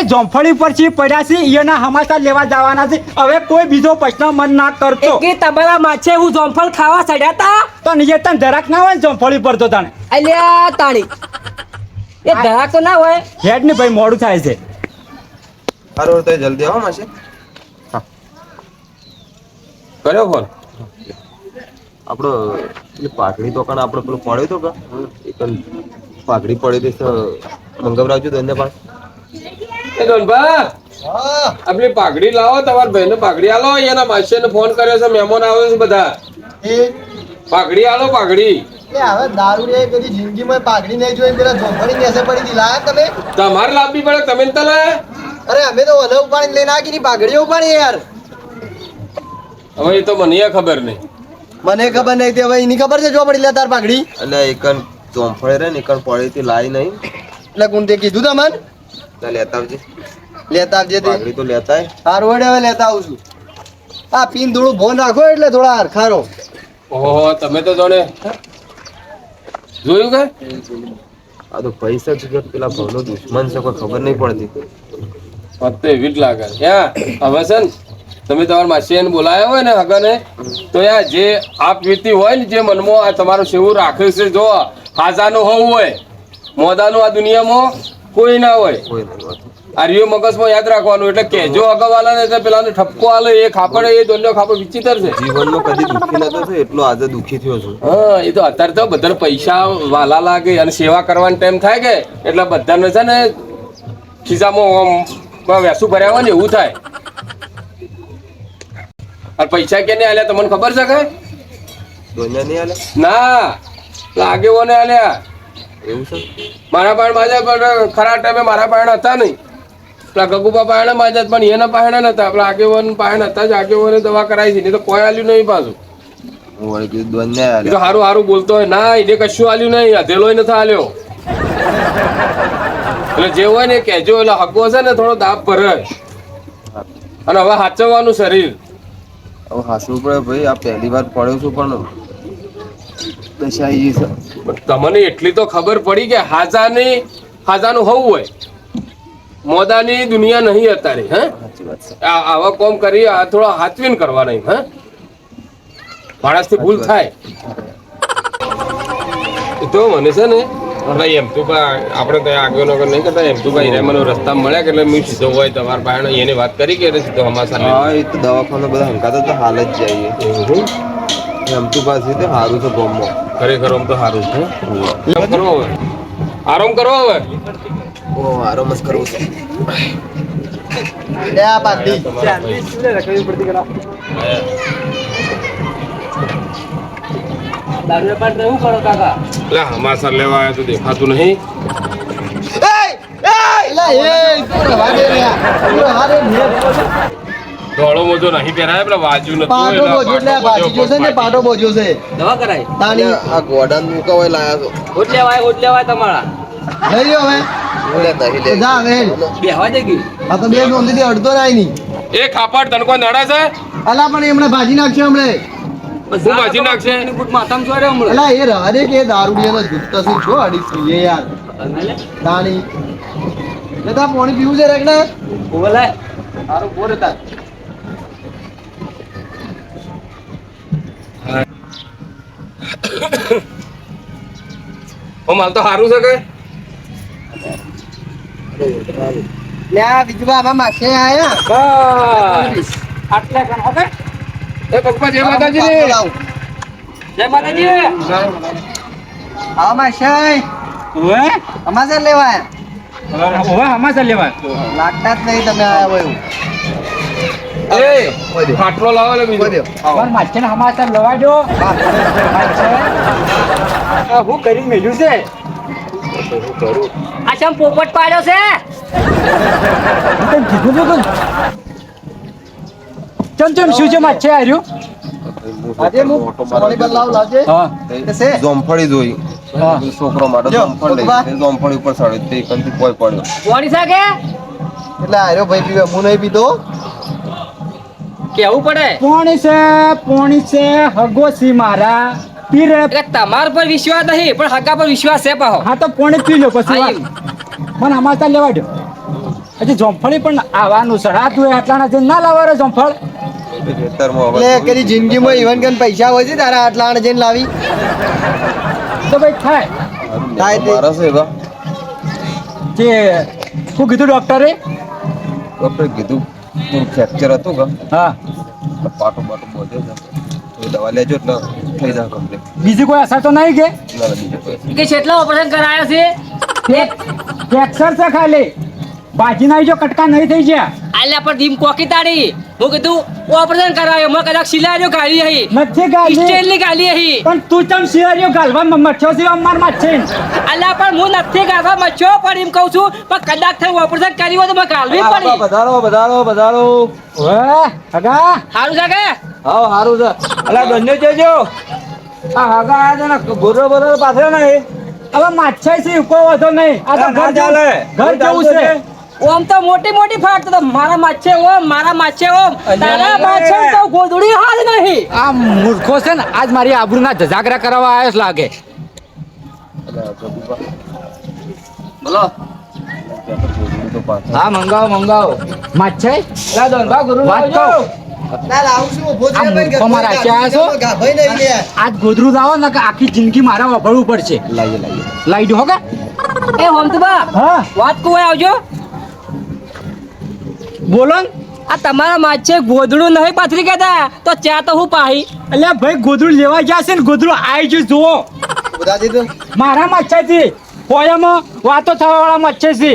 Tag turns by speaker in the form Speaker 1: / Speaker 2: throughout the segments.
Speaker 1: જોમફળી પર છે પડ્યા છે એના સમાચાર લેવા જવાના છે હવે કોઈ બીજો પ્રશ્ન મન ના કરતો
Speaker 2: કે તમારા માછે હું જોમફળ ખાવા ચડ્યા તા
Speaker 1: તો નીચે તને જરાક ના હોય ને જોમફળી પર તો તને
Speaker 2: અલ્યા તાણી એ ધરાક તો ના હોય
Speaker 1: હેડ ને ભાઈ મોડું થાય છે
Speaker 3: સારું તો જલ્દી આવો માસી
Speaker 4: કર્યો ફોન
Speaker 3: આપણો પાઘડી તો કણ આપણે પેલું પડ્યો તો કા એક પાઘડી પડી દઈશ તો મંગવરાવજો ધન્ય પાસ
Speaker 4: એ ડોનભા આપણી પાઘડી લાવો તમારા ભાઈને પાઘડી આલો એના માસીને ફોન કર્યો છે મહેમાન આવે છે બધા પાઘડી આલો પાઘડી
Speaker 5: હવે દારૂ રે કદી જિંદગીમાં પાઘડી નહીં જોઈ પેલા જોફળી કેસે પડી હતી લાયા તમે
Speaker 4: તમારે લાવવી પડે તમે ને તલે
Speaker 5: અરે અમે તો ઓલે ઉપાડીને લઈને આવી ની પાઘડી ઉપાડી યાર
Speaker 4: હવે એ તો મને ખબર નહીં
Speaker 5: મને ખબર નહીં તે હવે એની ખબર છે જો પડી લે તાર પાઘડી
Speaker 3: એટલે એકન ચોંફળે રે ને એકન પડી થી લાઈ નહીં
Speaker 5: એટલે કોણ તે કીધું તમને
Speaker 3: એટલે લેતા આવજે
Speaker 5: લેતા આવજે તે
Speaker 3: પાઘડી તો લેતા આય
Speaker 5: હાર વડે હવે લેતા આવું છું આ પીન થોડું ફોન રાખો એટલે થોડા હરખારો
Speaker 4: ઓહો તમે તો જાણે જોયું કે
Speaker 3: આ તો પૈસા છે પેલા ભાવનો દુશ્મન છે કોઈ ખબર નહીં પડતી
Speaker 4: ફક્ત એવી જ લાગે ક્યાં હવે છે ને તમે તમારા માસીને બોલાયા હોય ને હગને તો યાર જે આપ વીતી હોય ને જે મનમાં આ તમારું સેવું રાખે છે જો હાજાનું હોવું હોય મોદાનું આ દુનિયામાં કોઈ ના હોય
Speaker 3: કોઈ નહીં હોતું
Speaker 4: આ રિયો મગજમાં યાદ રાખવાનું એટલે કહેજો અગાવાલા ને એટલે પેલાને ઠપકો આલે એ ખાપડે એ દોલ્યો ખાપડ વિચિત્ર છે
Speaker 3: જીવનમાં કદી દુઃખી નતો થયો એટલો આજે દુઃખી થયો છું
Speaker 4: હા એ તો અત્યારે તો બધાને પૈસા વાલા લાગે અને સેવા કરવાનો ટાઈમ થાય કે એટલે બધાને છે ને ખિસ્સામાં વેસું ભર્યા હોય ને એવું થાય અને પૈસા કે નહીં આલ્યા તમને ખબર છે કે
Speaker 3: દોનિયા નહીં આલે
Speaker 4: ના લાગે ને આલ્યા
Speaker 3: એવું છે
Speaker 4: મારા પાસે માજા પણ ખરા ટાઈમે મારા પાસે હતા નહીં પેલા ગગુબા પાસે માજા પણ એના પાસે નતા પેલા આગેવાન પાસે હતા જ આગેવાને દવા કરાવી છે નહીં તો કોઈ આલ્યું નહીં પાછું
Speaker 3: હું વળી કીધું દોનિયા
Speaker 4: એ તો
Speaker 3: આલે
Speaker 4: સારું સારું બોલતો હોય ના એને કશું આલ્યું નહીં અધેલોય નથી આલ્યો એટલે જે હોય ને કહેજો એટલે હગવો છે ને થોડો દાબ ભરે અને હવે સાચવવાનું શરીર
Speaker 3: હવે હાસવું પડે ભાઈ આ પહેલી વાર પડ્યો છું પણ દશા એ છે
Speaker 4: તમને એટલી તો ખબર પડી કે હાજાનું હોવું હોય મોદાની દુનિયા નહીં અત્યારે હે
Speaker 3: સાચી વાત છે
Speaker 4: આવા કોમ કરી આ થોડા હાચવીને કરવા નહીં હે માણસથી ભૂલ થાય એ તો મને છે ને ભાઈ એમ તું આપણે ત્યાં આગળ વગર નહીં કરતા એમ તું ભાઈ મને રસ્તા મળ્યા કે એટલે મેં સીધો હોય તમારા પાસે એની વાત કરી કે સીધો અમારા
Speaker 3: હા એ તો દવાખાના બધા હંકાતા તો હાલ જ જઈએ
Speaker 4: એવું
Speaker 3: એમ તું પાસે તો સારું છે ગોમમાં
Speaker 4: ખરેખર આમ તો સારું છે આરામ કરો હવે આરામ કરો હવે
Speaker 3: ઓ આરામ જ કરવું છે
Speaker 5: લે આ પાઘડી
Speaker 2: દારૂ વેપાર તો એવું કરો કાકા
Speaker 4: લે હમાસર લેવા આવ્યા તો દેખાતું નહીં
Speaker 5: એલા એ તું રવા દે રે તું રવા દે ને
Speaker 4: ધોળો મોજો નહીં પહેરાય પેલા વાજુ નતું
Speaker 5: પાટો બોજો એટલે આ ભાજી જો છે ને પાટો બોજો છે
Speaker 2: દવા કરાય
Speaker 5: તાણી
Speaker 3: આ ગોડાન મૂકા હોય લાયા તો
Speaker 2: હોટ લેવાય તમારા
Speaker 5: લઈ લ્યો હવે
Speaker 3: લેતા હી લે
Speaker 5: જા હવે
Speaker 2: બેહવા દે ગઈ
Speaker 5: આ તો બે નોંધી અડધો રાય ની
Speaker 4: એ ખાપડ તને કોઈ નડે છે
Speaker 5: અલા પણ એમણે ભાજી નાખશે હમણે
Speaker 4: શું ભાજી નાખશે
Speaker 2: એની બુટ માથામાં ચોરે હમણાં
Speaker 5: અલા એ રવા દે કે દારૂડિયાનો જુત્તો છે છો અડી પીએ યાર તાણી લેતા પાણી પીવું છે રેકડા
Speaker 2: બોલે સારું બોર હતા
Speaker 4: ઓ માલ તો સારું છે કે
Speaker 5: લે આ બીજું બાબા માસે આયા
Speaker 4: બસ
Speaker 2: આટલા કણ હવે
Speaker 4: એ પપ્પા જય માતાજી
Speaker 2: જય માતાજી
Speaker 5: આવા માસે
Speaker 1: ઓવે
Speaker 5: અમાસે લેવા
Speaker 1: ઓવે સમાચાર લેવા
Speaker 5: લાગતા જ નહીં તમે આયા હોય એવું
Speaker 4: એ ખાટલો લાવો લે બીજો
Speaker 1: તમાર માછીને સમાચાર લવા દો હું કરી મેલ્યું છે
Speaker 2: આ શમ પોપટ પાડ્યો છે
Speaker 1: તને કીધું તો ચમ શું છે માછે આર્યું
Speaker 5: આજે હું પાણી બદલાવ લાવજે
Speaker 1: હા
Speaker 5: કેસે
Speaker 3: જોમફળી જોઈ
Speaker 1: હા.
Speaker 3: છોકરો માટે
Speaker 5: જો,
Speaker 3: જોમફળ લઈ
Speaker 5: પપ્પા.
Speaker 3: તે જોમફળી ઉપર સડે તે કંથી કોઈ પડ્યો
Speaker 2: કોણી સાકે
Speaker 5: એટલે આર્યો ભાઈ પીવે હું નહીં પીતો
Speaker 2: કેવું પડે
Speaker 1: પોણી છે હગોસી મારા પીરે
Speaker 2: એટલે તમાર પર વિશ્વાસ નહીં પણ હગા પર વિશ્વાસ છે પાહો
Speaker 1: હા તો પોણી પી લો પછી
Speaker 2: હા,
Speaker 1: વાત. મને સમાચાર લેવા દો હજી જોમફળી પણ આવવાનું છે હા તું આટલાના જઈને ના લાવવાનો જોમફળ
Speaker 3: ખેતરમાં
Speaker 5: એટલે
Speaker 3: હવે
Speaker 5: કરી જિંદગીમાં ઇવન કન પૈસા હોય છે તારા આટલા આણે જઈને લાવી
Speaker 1: તો ભાઈ થાય
Speaker 5: થાય તે.
Speaker 3: મારા છે એવા
Speaker 1: જે શું કીધું ડોક્ટરે
Speaker 3: ડોક્ટરે કીધું તું ફ્રેક્ચર હતું કે
Speaker 1: હા
Speaker 3: પાટો બધે છે તો દવા લેજો એટલે થઈ જાય કમ્પ્લીટ
Speaker 1: બીજી કોઈ અસર તો નહીં કે
Speaker 3: ના બીજું કોઈ
Speaker 2: કે કેટલા ઓપરેશન કરાયો છે
Speaker 1: ફ્રેક્ચર છે ખાલી બાજી ના જો કટકા નહીં થઈ ગયા
Speaker 2: આલ્યા પર ધીમ કોકી તાડી હું કીધું ઓપરેશન કરાયો મેં કદાચ સિલારીઓ ગાળી હઈ
Speaker 1: નથી ગાલી
Speaker 2: સ્ટીલની ગાળી હઈ
Speaker 1: પણ તું ચમ શિયારીઓ ગાલવા મચ્છો સિવા માર માં છે
Speaker 2: આલ્યા પણ હું નથી ગાળવા મચ્યો પણ એમ કહું છું પણ કદાચ થઈ ઓપરેશન કર્યું હોય તો મેં ગાળવી પડી
Speaker 3: વધારો
Speaker 1: ઓએ હગા
Speaker 2: સારું છે કે
Speaker 3: હા સારું છે અલા બંને જજો આ હગા આયા છે ને ગોરો બોરો પાછળ નહીં
Speaker 1: હવે માછાઈ છે કોઈ વધો નહીં આ તો ઘર
Speaker 3: ચાલે.
Speaker 1: ઘર જેવું છે
Speaker 2: ઓમ તો મોટી મોટી ફાટ તો મારા માછે ઓમ તારા માછે તો ગોદડી હાલ નહીં
Speaker 1: આ મૂર્ખો છે ને આજ મારી આબરૂના જજાગરા કરવા આવ્યો છે લાગે
Speaker 3: બોલો
Speaker 1: હા મંગાવો માછાઈ
Speaker 2: લા દોનબા ગુરુ
Speaker 1: વાત કહું
Speaker 5: ના લાવું છું ઊભો
Speaker 1: આ
Speaker 5: થઈને
Speaker 1: મૂર્ખો મારા આખ્યા છો?
Speaker 5: ગાભાઈ નહીં લે
Speaker 1: આજ ગોદરું લાવો ને કે આખી જિંદગી મારા વભળવું પડશે
Speaker 3: લાઈએ
Speaker 1: લાઈ દો હો કે
Speaker 2: એ હોમતુબા
Speaker 1: હા
Speaker 2: વાત કોઈ આવજો
Speaker 1: બોલો ને
Speaker 2: આ તમારા માછે ગોદડું નહીં પાથરી કહેતા તો ચા તો હું પાહી
Speaker 1: અલ્યા ભાઈ ગોદરું લેવા ગયા છે ને ગોદરું આવી જ જુઓ
Speaker 5: બધાથી તો
Speaker 1: મારા માછાથી પોયામાં વાતો થવા વાળા મચ્છે છે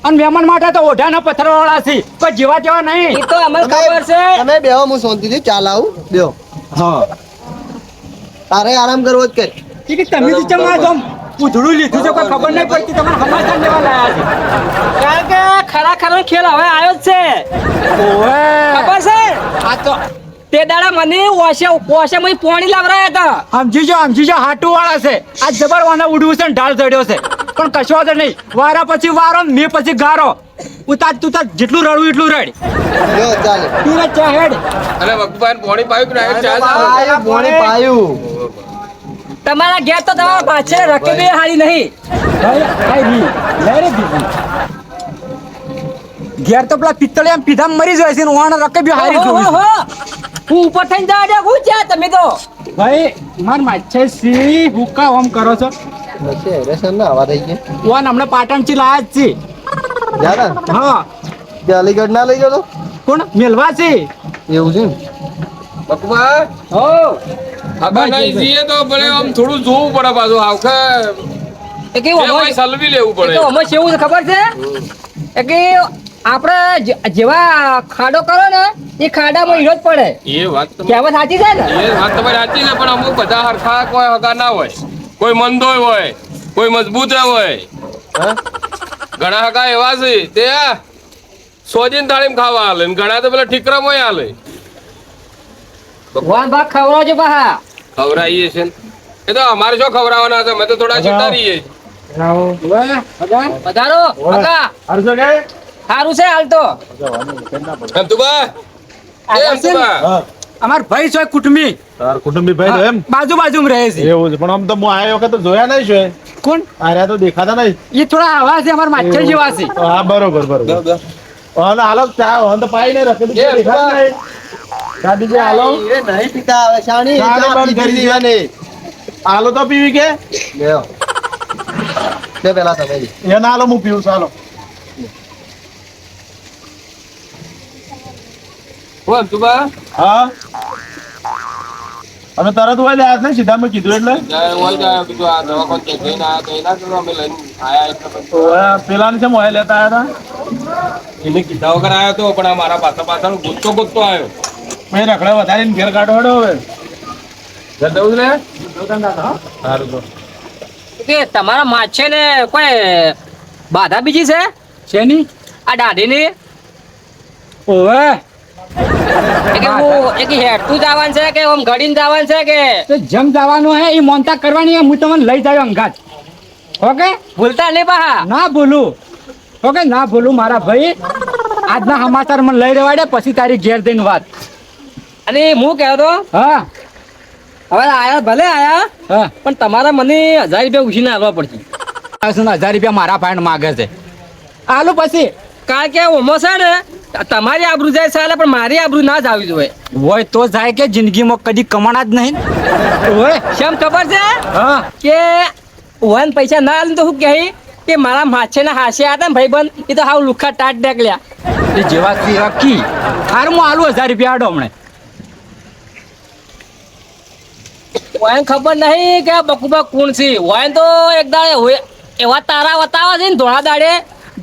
Speaker 1: અને મહેમાન માટે તો ઓઢાના પથ્થર વાળા છે કોઈ જેવા તેવા નહીં
Speaker 2: એ તો અમને ખબર છે
Speaker 5: તમે બેહો હું શાંતિથી ચા લાવું બેહો
Speaker 1: હા
Speaker 5: તારે આરામ કરવો જ કર
Speaker 1: કે તમે જ ચમા જમ પૂછડું લીધું છે કોઈ ખબર નહીં પડતી તમારે સમાચાર લેવા લાયા છે
Speaker 2: કારણ કે ખરા ખરા ખેલ હવે આવ્યો જ છે
Speaker 1: ઓવે
Speaker 2: ખબર છે
Speaker 1: આ તો
Speaker 2: તે દાડા મને ઓશે મને પાણી લાવરાયા હતા
Speaker 1: સમજી જો હાટુ વાળા છે આ જબરવાના ઉડવું છે ને ઢાળ ચડ્યો છે પણ કશો વાંધો નહીં વારા પછી વારો ને મેં પછી ગારો ઉતાર તું તાર જેટલું રડવું એટલું રડ
Speaker 5: જો ચાલે
Speaker 1: તું રે ચા હેડ
Speaker 4: અને ભગવાન પોણી પાયું કે ના ચા
Speaker 5: પાયું પોણી પાયું
Speaker 2: તમારા ઘેર તો તમારા પાછળ રકબે હારી નહીં
Speaker 1: ભાઈ ખાઈ લી લે રે બીજી ઘેર તો પેલા પિત્તળે આમ પીધા મરી જાય છે ને વાણ રકે બી હારી
Speaker 2: ઓહો,
Speaker 1: જોઉં
Speaker 2: ઓહો. હું ઉપર થઈને જા દે હું છે તમે તો
Speaker 1: ભાઈ માર માછે સી હુકા ઓમ કરો છો
Speaker 5: નથી હેરેસન ના આવા થઈ ગયા
Speaker 1: ઓન હમણાં પાટણ થી લાયા જ છે
Speaker 5: યાર
Speaker 1: હા
Speaker 5: તે અલીગઢ ના લઈ ગયો તો
Speaker 1: કોણ મેલવા છે
Speaker 5: એવું છે ને
Speaker 4: ભગવાન
Speaker 2: હો
Speaker 4: આગળ નહીં જઈએ તો ભલે આમ થોડું જોવું પડે પાછું આવખે
Speaker 2: એ કેવું
Speaker 4: બે હોય સલવી લેવું
Speaker 2: એ
Speaker 4: પડે
Speaker 2: તો અમે કેવું છે ખબર છે એ કે આપણે જેવા ખાડો કરો ને એ ખાડામાં હીરો જ પડે
Speaker 4: એ વાત તો
Speaker 2: કહેવત સાચી છે ને
Speaker 4: એ વાત તમારી સાચી છે પણ અમુક બધા હરખા કોઈ હગા ના હોય કોઈ મંદોય હોય કોઈ મજબૂત હોય
Speaker 5: હા
Speaker 4: ઘણા હગા એવા છે તે સોજીન થાળીમાં ખાવા હાલે ને ઘણા તો પેલા ઠીકરામાં હાલે
Speaker 2: વાન ભાગ ખવડાવજો પાહા
Speaker 4: ખવડાવીએ છે ને એ તો અમારે શું ખવડાવવાના હતા મેં તો થોડા છૂટા રહીએ
Speaker 2: પધારો કાકા સારું છે હાલ તો
Speaker 4: એમ તું બા એમ તું બા
Speaker 1: અમાર ભાઈ છે કુટુંબી
Speaker 6: તાર કુટુંબી ભાઈ તો એમ
Speaker 1: બાજુ બાજુમાં રહે છે
Speaker 6: એવું છે પણ આમ તો હું આયો વખત તો જોયા નહીં છે
Speaker 1: કોણ
Speaker 6: આર્યા તો દેખાતા નહીં
Speaker 1: એ થોડા આવા છે અમાર માછર જેવા છે
Speaker 6: હા બરોબર બરોબર હા હાલો ચા હા તો પાઈ નહીં રખે
Speaker 4: એ,
Speaker 6: દેખાતા નહીં દાદીજી હાલો
Speaker 5: એ નહીં પીતા આવે શાણી
Speaker 6: શાણી
Speaker 5: ચા
Speaker 6: બંધ કરી
Speaker 5: પી દીધી.
Speaker 6: હાલો તો પીવી કે
Speaker 5: બેહો લે પેલા તમે જ.
Speaker 6: એ ના હાલો હું પીવું ચાલો
Speaker 4: હું એમ તું બા
Speaker 6: હા અમે તરત હોય લે આજ નહીં સીધા મેં કીધું એટલે
Speaker 4: જાય હોય જાય બીજું આ દવાખાને ચેક કરીને આયા તો એના કરતા અમે લઈને આયા એટલે પછી
Speaker 6: તો પેલાને છે મોય લેતા આવ્યા
Speaker 4: એને કીધા વગર આવ્યો તો પણ આ મારા પાછા પાછળ ગોતતો આવ્યો
Speaker 6: હતા મેં રખડા વધારીને ઘેર કાઢો હડો હવે
Speaker 4: ઘર જવું છે ને
Speaker 6: સારું તો
Speaker 2: કે તમારા માછે ને કોઈ બાધા બીજી છે
Speaker 1: શેની
Speaker 2: આ દાઢીની
Speaker 1: ઓવે
Speaker 2: એ કે હું એ કે હેડતું જવાનું છે કે આમ ઘડીને જવાનું છે કે
Speaker 1: તો જમ જવાનું હે એ મોનતા કરવાની હે હું તમને લઈ જાયો અંગાત ઓકે
Speaker 2: ભૂલતા નહીં પાહા
Speaker 1: ના ભૂલું ઓકે ના ભૂલું મારા ભાઈ આજના સમાચાર મને લઈ રેવાડે પછી તારી ઘેર જઈને વાત
Speaker 2: અને હું કહેતો
Speaker 1: હા
Speaker 2: હવે આયા ભલે આયા
Speaker 1: હા
Speaker 2: પણ તમારા મને 1000 રૂપિયા ઉછીને આવવા પડશે
Speaker 1: 1000 રૂપિયા મારા ફાઈન માગે છે આલું પછી
Speaker 2: કારણ કે ઓમો છે ને તમારી આબરૂ જાય ચાલે પણ મારી આબરૂ ના જ આવી જોઈએ.
Speaker 1: હોય તો જાય કે જિંદગીમાં કદી કમાણા જ નહીં.
Speaker 2: ઓય શેમ ખબર છે
Speaker 1: હા
Speaker 2: કે ઓહન પૈસા ના આલે તો શું કહે કે મારા માછે ના હાશે હતા ને ભાઈબંધ એ તો હાવ લુખા ટાટ ડેકલ્યા.
Speaker 1: એ જેવા તેવા કી હારું હું આલુ 1000 રૂપિયા આડો હમણે.
Speaker 2: ઓહન ખબર નહીં કે આ બકુબા કોણ છે. ઓહન તો એક દાડે એવા તારા વતાવા છે ને ધોળા દાડે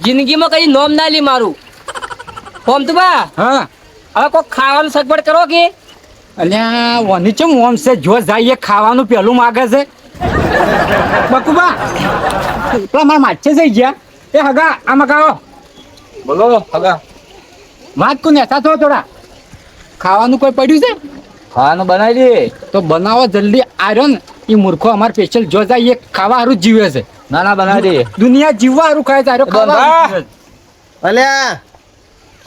Speaker 2: જિંદગીમાં કઈ નોમ ના લી મારું. ફોમ તો બા
Speaker 1: હા
Speaker 2: હવે કોઈ ખાવાનું સગવડ કરો કે
Speaker 1: અલ્યા વની ચમ ઓમ છે જો જાય એ ખાવાનું પેલું માગે છે. બકુબા પેલા મારા માછે જઈ ગયા. એ હગા આમાં કાઓ
Speaker 4: બોલો હગા.
Speaker 1: વાત કોને હતા થો થોડા ખાવાનું કોઈ પડ્યું છે.
Speaker 6: ખાવાનું બનાવી દે.
Speaker 1: તો બનાવો જલ્દી આર્યો ને એ મૂર્ખો અમાર સ્પેશિયલ જો જાય એ ખાવા હારું જ જીવે છે.
Speaker 6: ના ના બનાવી દે.
Speaker 1: દુનિયા જીવવા હારું ખાય છે આર્યો ખાવા હારું જીવે છે.
Speaker 5: અલ્યા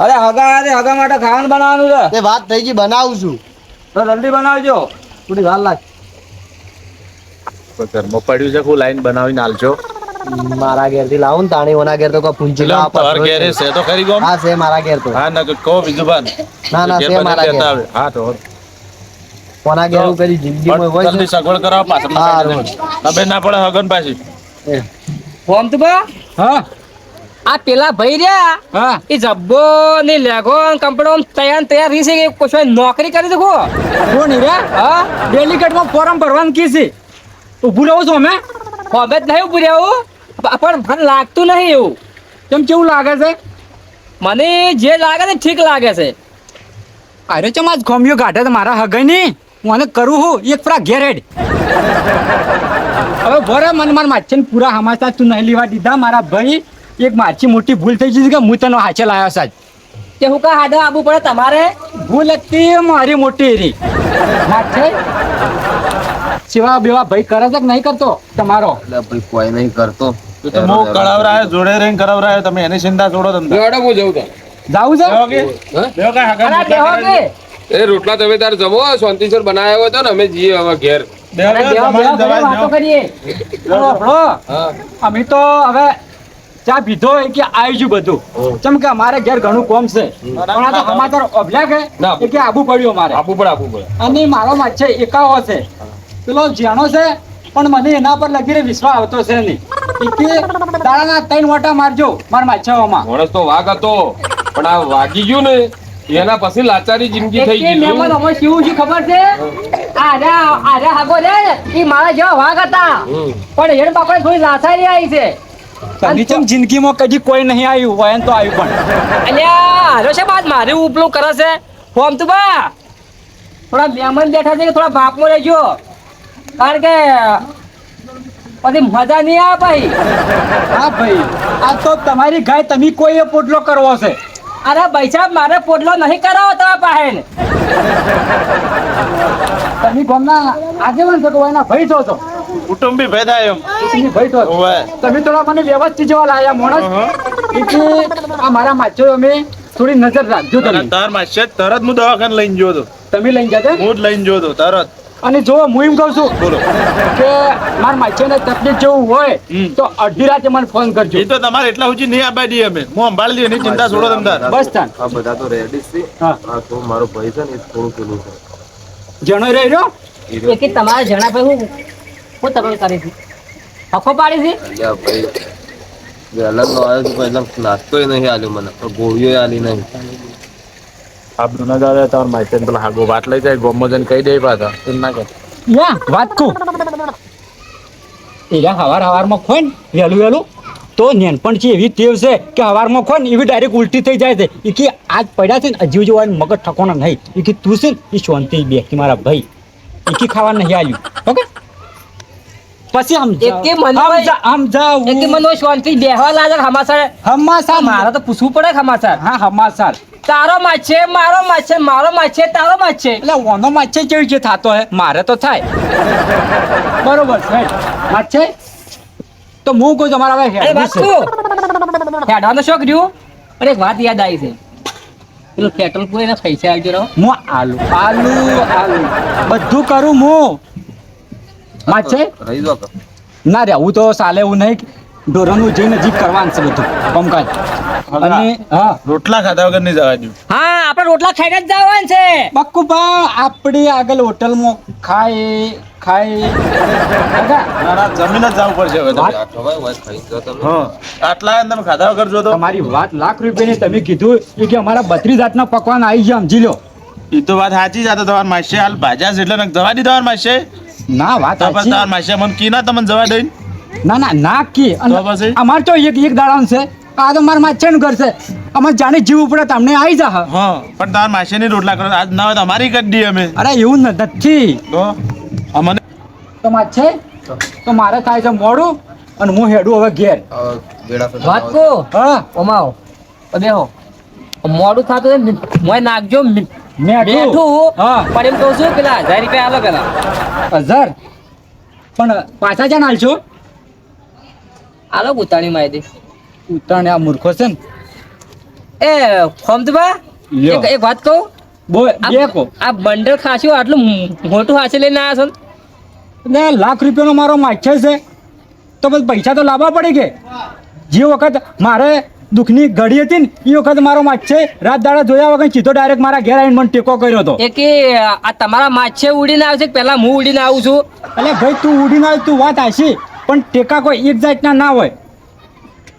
Speaker 6: અરે હગા માટે ખાવાનું બનાવવાનું છે.
Speaker 5: તે વાત થઈ ગઈ, બનાવું છું.
Speaker 6: તો જલ્દી બનાવજો.
Speaker 5: થોડી વાર લાગ.
Speaker 6: ઘરમાં પડ્યું છે, લાઈન બનાવીને આલજો.
Speaker 5: મારા ઘેર થી લાવું ને તાણી ઓના ઘેર તો કોઈ પૂંછી ના આપે.
Speaker 6: તાર ઘેરે છે તો ખરી ગોમ.
Speaker 5: હા છે મારા ઘેર તો.
Speaker 6: હા ના કહો બીજું બાન.
Speaker 5: ના ના છે મારા ઘેર.
Speaker 6: હા તો
Speaker 5: ઓના ઘેર હું કરી જિંદગીમાં હોય
Speaker 6: જલ્દી
Speaker 5: છે.
Speaker 6: સગવડ કરાવો પાછળ.
Speaker 5: હા રોજ.
Speaker 6: તમે ના પડે હગન પાછી.
Speaker 2: ફોમ તો બા
Speaker 1: હા
Speaker 2: આ પેલા ભાઈ રહ્યા
Speaker 1: હા
Speaker 2: એ જબ્બો ને લેગો કપડો તૈયાર રહી છે કે કોઈ નોકરી કરી દો.
Speaker 1: કોણ રે
Speaker 2: હા
Speaker 1: ડેલિકેટમાં ફોર્મ ભરવાનું કી છે. ઊભું રહું છું અમે.
Speaker 2: હોબે જ નહીં ઉભું રહેવું પણ મને લાગતું નહીં એવું.
Speaker 1: કેમ કેવું લાગે છે.
Speaker 2: મને જે લાગે છે ઠીક લાગે છે.
Speaker 1: અરે ચમ આજ ગોમિયો કાઢે તો મારા હગાઈ ની હું આને કરું હું એક પૂરા ઘેર હેડ. હવે ભરે મને મારા માછીને પૂરા હમાસા તું નહીં લેવા દીધા મારા ભાઈ. એક માછી મોટી ભૂલ થઈ ગઈ છે કે હું તને હાચે લાવ્યો સાજ.
Speaker 2: કે હું કા હાડે આવવું પડે તમારે.
Speaker 1: ભૂલ હતી મારી મોટી એરી માછે સેવા બેવા ભાઈ કરે છે કે નહીં કરતો તમારો.
Speaker 3: એટલે ભાઈ કોઈ નહીં કરતો.
Speaker 6: તો હું કરાવરાયો જોડે રહીને કરાવરાયો. તમે એની ચિંતા છોડો તમને.
Speaker 4: લેવડો હું જઉં તો.
Speaker 1: જાવું છે
Speaker 6: બેહો કે? બેહો કાંઈ હગા
Speaker 2: અરે
Speaker 6: મોટા
Speaker 2: બેહો
Speaker 6: કરાવજો.
Speaker 2: કે
Speaker 4: એ રોટલા તમે તાર જમો શાંતિસર બનાવ્યો હોય તો ને અમે જઈએ હવે ઘેર.
Speaker 6: બેહો,
Speaker 2: અરે
Speaker 6: બેહો,
Speaker 2: બેહો, બેહો,
Speaker 6: તમારી
Speaker 2: વાતો
Speaker 6: દવા
Speaker 2: કરીએ.
Speaker 1: આપણો
Speaker 4: હા
Speaker 1: અમે તો હવે ચા પીધો હોય કે આવી ગયું બધું. ચમ કે અમારે ઘેર ઘણું કોમ છે પણ આ તો સમાચાર અભલ્યા કે
Speaker 4: ના.
Speaker 1: એ કે આબુ પડ્યું અમારે.
Speaker 4: આપવું પડે આપવું પડે.
Speaker 1: અને મારો માછે એકાવો છે પેલો જેણો છે પણ મને એના પર લગીને વિશ્વાસ આવતો છે નહીં. એ કે દાડાના 3 વાટા મારજો મારા માછાઓમાં.
Speaker 4: માણસ તો વાઘ હતો પણ આ વાગી ગયું ને એના પછી લાચારી જિંદગી થઈ
Speaker 2: એક
Speaker 4: ગઈ.
Speaker 2: મહેમાન અમે શું છે ખબર છે આર્યા હાગો રે એ મારા જેવા વાઘ હતા પણ એને બાપડે થોડી લાસારી આવી છે.
Speaker 1: તની ચમ જિંદગીમાં કદી કોઈ નહીં આવ્યું હોય ને તો આવ્યું પણ.
Speaker 2: અલ્યા હાલો છે બાદ મારે ઉપલું કરે છે. ફોમ તો બા થોડા મહેમાન બેઠા છે કે થોડા ભાપમાં રહેજો કારણ કે પછી મજા નહીં આવે ભાઈ.
Speaker 1: હા ભાઈ આ તો તમારી ગાય તમે કોઈએ પોટલો કરવો છે.
Speaker 2: અરે ભાઈ સાહેબ મારે પોટલો નહીં કરાવો તમારા પાસે.
Speaker 1: તમે ગામના આગેવાન છો કે એના ભાઈ છો તો
Speaker 6: કુટુંબી ભેદા એમ.
Speaker 1: તમે ભાઈ છો
Speaker 6: ઓવે.
Speaker 1: તમે થોડા મને વ્યવસ્થિત જેવા લાયા માણસ. એટલે આ મારા માછો અમે થોડી નજર રાખજો
Speaker 6: અને
Speaker 1: તમે.
Speaker 6: તાર માસે તરત હું દવાખાને લઈને ગયો હતો.
Speaker 1: તમે લઈને જજો
Speaker 6: હું જ લઈને ગયો હતો તરત.
Speaker 1: અને જો હું એમ કહું છું
Speaker 6: બોલો.
Speaker 1: કે મારા માછીને તકલીફ જેવું હોય તો અડધી રાતે મને ફોન કરજો.
Speaker 6: એ તો તમારે એટલા સુધી નહીં આપવા દઈએ અમે. હું સંભાળી દઈએ એની ચિંતા છોડો તમે તાર.
Speaker 1: બસ તાન
Speaker 3: આ બધા તો રેડી છે.
Speaker 1: હા.
Speaker 3: આ તો મારો ભાઈ છે ને એ થોડું પેલું છે.
Speaker 1: જણો રહ્યો
Speaker 2: એ કે તમારે જણા ભાઈ હું તકલીફ કરી હતી હફો પાડી હતી.
Speaker 3: અલ્યા ભાઈ વહેલા નો આવ્યો તો પહેલા નાસ્તોય નહીં આલ્યો મને પણ ગોળીઓ આલી નહીં.
Speaker 6: આપણું ના દાદા તાર માસે પેલા હાગો વાત લઈ જાય ગોમો જઈને કહી દે પાછા. એમ ના કર.
Speaker 1: યા વાત કહું એરા હવારમાં ખોય ને વહેલું તો નેનપણ છે એવી ટેવ છે કે હવારમાં ખોય ને એવી ડાયરેક્ટ ઉલટી થઈ જાય છે. એ કે આજ પડ્યા છે ને હજી જોવાનું મગજ ઠકોણા નહીં. એ કે તું છે ને એ શાંતિ બેસી મારા ભાઈ એ કે ખાવા નહીં આવ્યું. ઓકે પછી
Speaker 2: એકે મને એકે મને શાંતિ બેહવા લાગે હમાસર.
Speaker 1: હમાસા
Speaker 2: મારે તો પૂછવું પડે હમાસર.
Speaker 1: હા હમાસા
Speaker 2: તારો માછે મારો માછે મારો માછે તારો માછે.
Speaker 1: એટલે ઓનો માછે કેવી રીતે થતો હે મારે તો થાય બરોબર છે માછે તો હું કહું તમારા હવે
Speaker 2: અરે
Speaker 1: હેડવું
Speaker 2: વાત
Speaker 1: છે.
Speaker 2: તું હેડવાનો શોખ રહ્યું પણ એક વાત યાદ આવી છે પેલું પેટ્રોલ પૂરે ને પૈસા આવજો રહો.
Speaker 1: હું આલુ બધું કરું હું માછે
Speaker 3: રહી દો કે.
Speaker 1: ના રે હું તો સાલે એવું નહીં ઢોરનું જઈને જીપ કરવાનું છે બધું કામકાજ. અને હા
Speaker 6: રોટલા ખાધા વગર નહીં જવા દઉં.
Speaker 2: હા આપણે રોટલા ખાઈને જ જવાનું છે.
Speaker 1: બકુભા આપણી આગળ હોટલમાં ખાય
Speaker 6: ના ના જમીન જ જવું પડશે હવે તો.
Speaker 3: આ ખવાય હોય ખાઈ જો તમે
Speaker 6: હા આટલા એમ તમે ખાધા વગર જો તો
Speaker 1: તમારી વાત લાખ રૂપિયાની તમે કીધું એ કે અમારા 32 જાતના પકવાન આવી ગયા સમજી લો.
Speaker 6: એ તો વાત સાચી છે. આ તો તમારા માસે હાલ ભાજ્યા છે એટલે ને જવા દી તમારા માસે.
Speaker 1: ના વાત
Speaker 6: તો પછી
Speaker 1: સાચી.
Speaker 6: તમારા માસે મને કી ના તમને જવા દઈ.
Speaker 1: ના કી અને
Speaker 6: તો પછી?
Speaker 1: અમાર તો એક દાડાનું છે. આ તો મારા માછેનું ઘર છે. અમારે જાણે જીવ ઉપડે તમને આવી જા.
Speaker 6: હા પણ તમારા માસે ની રોટલા કરો આજ ના હોય તો અમારી કરી દઈએ અમે.
Speaker 1: અરે એવું નથી
Speaker 6: તો અમને
Speaker 1: તો માછે તો મારે થાય છે મોડું અને હું હેડું હવે ઘેર.
Speaker 3: વેડા પર
Speaker 2: વાત કો
Speaker 1: હા
Speaker 2: ઓમાઓ બેહો મોડું થતું હોય ને મોય નાખજો બેઠું
Speaker 1: હા
Speaker 2: પણ એમ કહું છું પેલા 1000 રૂપિયા આલો પેલા
Speaker 1: 1000 પણ પાછા જ્યાં હાલશો
Speaker 2: આલો ઉતાણી માહિતી
Speaker 1: ઉત્તરાયણ આ મૂર્ખો છે ને
Speaker 2: એ ખોમતબા
Speaker 1: લ્યો.
Speaker 2: એક વાત કહું
Speaker 1: બેકો
Speaker 2: આ બંડલ ખાસ્યું આટલું મોટું હાથે લઈને આવ્યા છો ને?
Speaker 1: ને લાખ રૂપિયાનો મારો માછે છે તો બસ પૈસા તો લાવવા પડી કે જે વખત મારે દુઃખની ઘડી હતી ને એ વખત મારો માછે રાત દાડા જોયા વગર સીધો ડાયરેક્ટ મારા ઘેર આવીને મને ટેકો કર્યો હતો.
Speaker 2: એ કે આ તમારા માછે ઉડીને આવશે કે પહેલા હું ઉડીને આવું છું?
Speaker 1: એટલે ભાઈ તું ઉડીને આવે તું વાત હાશી પણ ટેકા કોઈ એક જાતના ના હોય.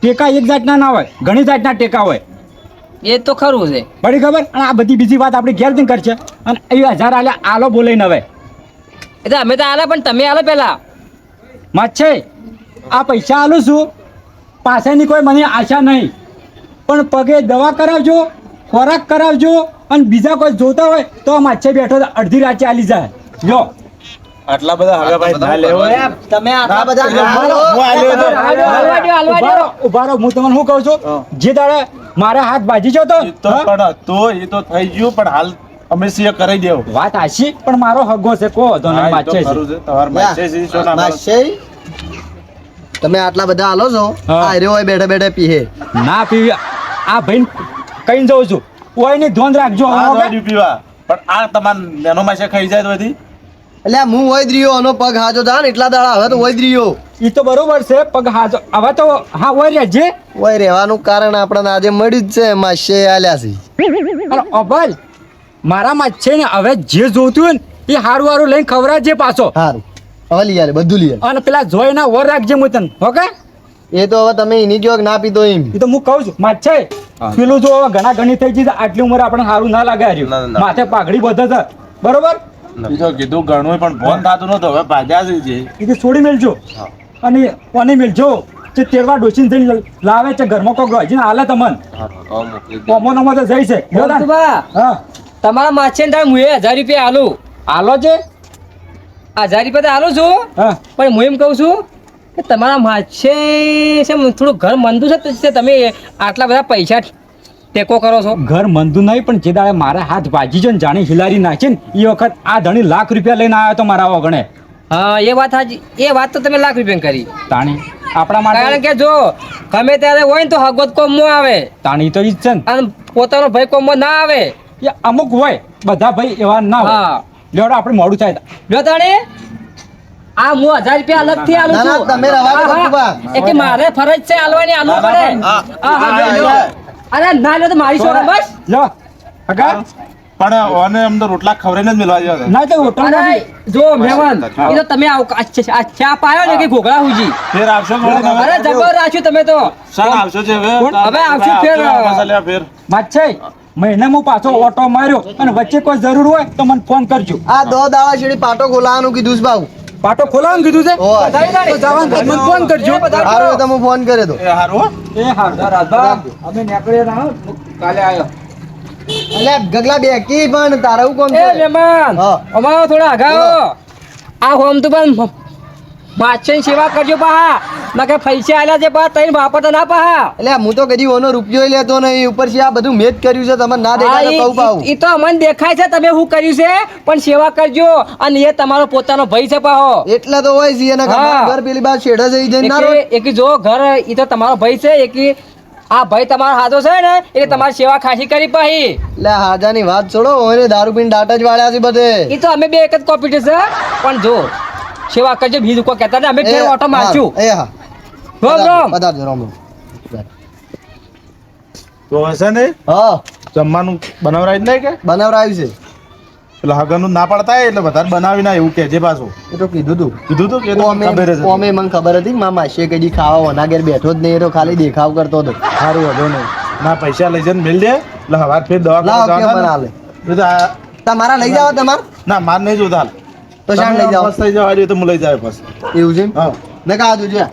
Speaker 1: ટેકા એક જાતના ના હોય, ઘણી જાતના ટેકા હોય.
Speaker 2: એ તો ખરું છે.
Speaker 1: પડી ખબર? અને આ બધી બીજી વાત આપણે ઘેર જઈને કરશે અને એ 1000 આલ્યા આલો બોલાઈને હવે
Speaker 2: એ તો અમે તો આલા પણ તમે આલો પહેલા.
Speaker 1: માછે આ પૈસા આલું છું પાછળની કોઈ મને આશા નહીં પણ પગે દવા કરાવજો, ખોરાક કરાવજો અને બીજા કોઈ જોતા હોય તો માછે બેઠો તો અડધી રાતે આલી જાય. લો
Speaker 6: આટલા બધા હગા ભાઈ ના લેવો.
Speaker 5: તમે આટલા બધા
Speaker 6: હું આલ્યો તો.
Speaker 2: હાલવા દ્યો.
Speaker 1: ઉભા રહો, હું તમને શું કહું છું જે દાડે મારા હાથ બાજી ગયો
Speaker 6: એ તો
Speaker 1: તો
Speaker 6: પણ તો એ તો થઈ ગયું પણ હાલ અમે સીએ કરી દેવું.
Speaker 1: વાત આશી પણ મારો હગો છે કો હતો
Speaker 6: હા, એ તો
Speaker 1: માછે છે.
Speaker 6: ખરું છે. તમારા માસે છે, શું ના માસે?
Speaker 5: માસે તમે આટલા બધા હાલો છો
Speaker 1: હા.
Speaker 5: આ રહ્યો હોય બેઠા બેઠા પીહે.
Speaker 1: ના પીવી આ ભાઈ કઈ જઉં છું કોઈ ની ધ્યાન રાખજો
Speaker 6: આ
Speaker 1: હવે.
Speaker 6: દોડ્યું પીવા પણ આ તમાર નેનો માસે ખાઈ જાય તો બધી.
Speaker 5: એટલે હું હોય જ રહ્યો આનો પગ હાજો જા ને એટલા દાડા હવે તો હોય જ રહ્યો.
Speaker 1: ઈ તો બરોબર છે પગ હાજો હવે તો હા હોય રહેજે.
Speaker 5: હોય રહેવાનું કારણ આપણને આજે મળ્યું જ છે માસે આલ્યા છે.
Speaker 1: અરે અભલ મારા માં છે ને હવે જે જોતું હોય ને એ હારું હારું લઈને ખવડાવજે પાછો
Speaker 5: સારું હવે લઈ આલે બધું લઈ આલે.
Speaker 1: અને પેલા જોઈ ના વર રાખજે હું તને ઓકે.
Speaker 5: એ તો હવે તમે એની જોગ ના પીધો એમ.
Speaker 1: એ તો હું કહું છું માં છે પેલું જો હવે ઘણા ઘણી થઈ ગઈ છે આટલી ઉંમર આપણે સારું ના લાગે
Speaker 3: ના,
Speaker 1: હાર્યું
Speaker 3: ના.
Speaker 1: માથે પાઘડી બધે છે બરોબર
Speaker 6: એ તો કીધું ઘણું પણ ફોન થતું નતું હવે ભાજ્યા છે જે.
Speaker 1: એ તો છોડી મેલજો અને કોને મેલજો જે તેરવા ડોસીને થઈને લાવે છે ઘરમાં કોઈ હજીને હાલે તમને
Speaker 3: હા મોકલી દે.
Speaker 1: કોમો નમો તો જઈ છે
Speaker 2: ખોમતબા,
Speaker 1: હા
Speaker 2: તમારા માછે ને હું 1000 રૂપિયા આલું.
Speaker 1: હાલો છે
Speaker 2: 1000 રૂપિયા તો આલું છું
Speaker 1: હા
Speaker 2: પણ હું એમ કહું છું કે તમારા માછે છે ને થોડું ઘર મંદું છે તો તમે આટલા બધા પૈસા ટેકો કરો છો.
Speaker 1: ઘર મંદુ નહીં પણ જે દાડે મારા હાથ ભાજી છે ને જાણે હિલારી નાખે ને એ વખત આ ધણી લાખ રૂપિયા લઈને આવ્યો તો મારા વગણે
Speaker 2: હા એ વાત હાજી, એ વાત તો તમે લાખ રૂપિયા કરી.
Speaker 1: તાણી આપણા
Speaker 2: કારણ
Speaker 1: માટે
Speaker 2: કે જો ગમે ત્યારે હોય ને તો હગવત કોમમાં આવે
Speaker 1: તાણી તો ઈ જ છે ને
Speaker 2: અને પોતાનો ભાઈ કોમમાં ના આવે.
Speaker 1: એ અમુક હોય બધા ભાઈ એવા ના હોય
Speaker 2: હા
Speaker 1: લેવડો આપણે મોડું થાય
Speaker 2: જો તાણે આ હું 1000 રૂપિયા અલગથી આલું
Speaker 5: ના, ના,
Speaker 2: છું.
Speaker 5: તમે રવા દો,
Speaker 2: હા, હા.
Speaker 5: બકુબા.
Speaker 2: એ કે મારે ફરજ છે આલવાની આલવું પડે.
Speaker 6: હા,
Speaker 2: હા, હા, જો, જો. અરે ના લો તો મારી છોકરા બસ.
Speaker 1: લો અગા
Speaker 6: પણ ઓને આમ તો રોટલા ખવડાવીને જ મેલવા જેવા
Speaker 1: ના તો હોટલમાં
Speaker 2: અરે જો મહેમાન એ તો તમે આ ચા પાયો ને કે ઘોઘળા હુજી.
Speaker 6: ફેર આવશો થોડી નવા?
Speaker 2: અરે જબર રાખ્યું તમે તો.
Speaker 6: શાન આવશો છે હવે?
Speaker 1: હવે
Speaker 2: આવશું ફેર.
Speaker 6: મસાલા ફેર.
Speaker 1: માત છે મહિને હું પાછો ઓટો માર્યો અને વચ્ચે કોઈ જરૂર હોય તો મને ફોન કરજો
Speaker 5: આ દો દાડા શેડી પાટો ખોલાવાનું કીધું છે બાબુ.
Speaker 1: પાટો ખોલાવાનું કીધું છે
Speaker 5: ઓય.
Speaker 1: તો જવાનું તો મને ફોન કરજો
Speaker 5: સારું હોય તો હું ફોન કરે તો.
Speaker 6: એ હારું હો.
Speaker 1: એ હા અમે નીકળ્યા ના હો. કાલે આવ્યો
Speaker 5: એટલે ગગલા બેકી પણ તારા હું કોણ
Speaker 2: એ
Speaker 5: છે?
Speaker 2: મહેમાન
Speaker 5: હા.
Speaker 2: અમારો થોડા અગાઉ આ હોમ તો પણ માછીની સેવા કરજો પાહા નકે પૈસા આલ્યા છે પા તઈને વાપરતા ના પાહા.
Speaker 5: એટલે હું તો કદી ઓનો રૂપિયો લેતો નહીં ઉપરથી આ બધું મેં જ કર્યું છે તમને ના દેખાય તો કહું પાઉં.
Speaker 2: ઈ તો અમને દેખાય છે તમે શું કર્યું છે પણ સેવા કરજો અને એ તમારો પોતાનો ભાઈ છે પાહો.
Speaker 5: એટલે તો હોય છે એને
Speaker 2: હા.
Speaker 5: ઘર પેલી બાદ છેડે જઈ જઈને ના રહો.
Speaker 2: એકી જો ઘર ઈ તો તમારો ભાઈ છે એકી આ ભાઈ તમારો હાથો છે ને એટલે તમારી સેવા ખાસી કરી પાહી.
Speaker 5: એટલે હાજાની વાત છોડો ઓને દારૂ પીને ડાટા જ વાળ્યા છે બધે.
Speaker 2: ઈ તો અમે બે એક જ કોમ્પ્યુટર છે પણ જો સેવા કરજો બીજું કોઈ કહેતા નહીં અમે ફેર ઓટો મારશું.
Speaker 5: એ હા
Speaker 2: રોમ રોમ.
Speaker 5: પધારજો રોમ રોમ.
Speaker 6: તો હશે ને
Speaker 5: હા
Speaker 6: જમવાનું બનાવરાય જ નહીં કે
Speaker 5: બનાવરાયું છે
Speaker 6: એટલે હગનનું ના પડતા હોય એટલે વધારે બનાવી ના એવું કે છે પાછું
Speaker 5: એ તો કીધું તું
Speaker 6: કીધું તું કે તો
Speaker 5: ઓમે
Speaker 6: ખબર જ હતી.
Speaker 5: ઓમે મને ખબર હતી કે મારા માસીએ કદી ખાવા ઓના ઘેર બેઠો જ નહીં એ તો ખાલી દેખાવ કરતો હતો
Speaker 6: સારું વધો નહીં ના પૈસા લઈ જઈને મિલ દે એટલે હવાર ફેર દવા
Speaker 5: લાવ કે
Speaker 6: કરવા
Speaker 5: મને
Speaker 6: જવાના
Speaker 5: હાલે
Speaker 6: ને. એ તો આ-
Speaker 5: તમારા લઈ જાવ તમાર
Speaker 6: ના માર નહીં જોતા હાલ.
Speaker 5: તો શાણ
Speaker 6: તમે
Speaker 5: લઈ જાઓ?
Speaker 6: મસ્ત થઈ જાવ હારી તો હું લઈ જાવ પછી
Speaker 5: એવું છે
Speaker 6: હા
Speaker 5: ને કા જોજે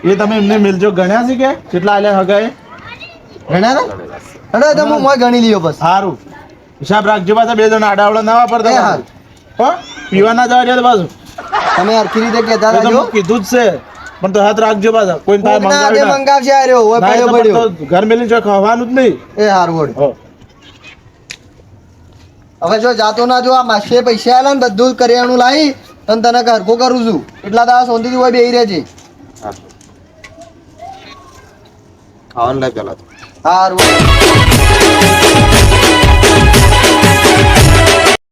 Speaker 6: એ તમે એમને મિલજો ગણ્યા છે કે કેટલા આલ્યા હગાએ
Speaker 5: ઘણા ને અરે તો હું મોય ગણી લ્યો બસ
Speaker 6: સારું હિસાબ રાખજો પાછા 2 જણા આડાવડા ના વાપરતા
Speaker 5: એ હાલ.
Speaker 6: હો પીવા ના જવા દે પાછું
Speaker 5: તમે હરખી રીતે કહેતા
Speaker 6: એ તો
Speaker 5: રહેજો
Speaker 6: મેં કીધું જ છે પણ તો હાથ રાખજો પાછા કોઈ પાસે
Speaker 5: કોકના હાથે
Speaker 6: મંગાવી ના.
Speaker 5: મંગાવશે આ રહ્યો હોય
Speaker 6: ના, એ
Speaker 5: પડ્યો
Speaker 6: તો
Speaker 5: પડ્યો
Speaker 6: પણ તો ઘર મેલી જો ખાવાનું જ નહીં
Speaker 5: એ હારવડ
Speaker 6: હો
Speaker 5: હવે જો જાતો ના જો આ માસીએ પૈસા આલ્યા ને બધું કરિયાણું લાવી અને તને હરખો કરું છું એટલા દાડા શાંતિથી હોય બેહી રહેજે
Speaker 3: ખાવાનું લાય પેલા તો.
Speaker 5: હારું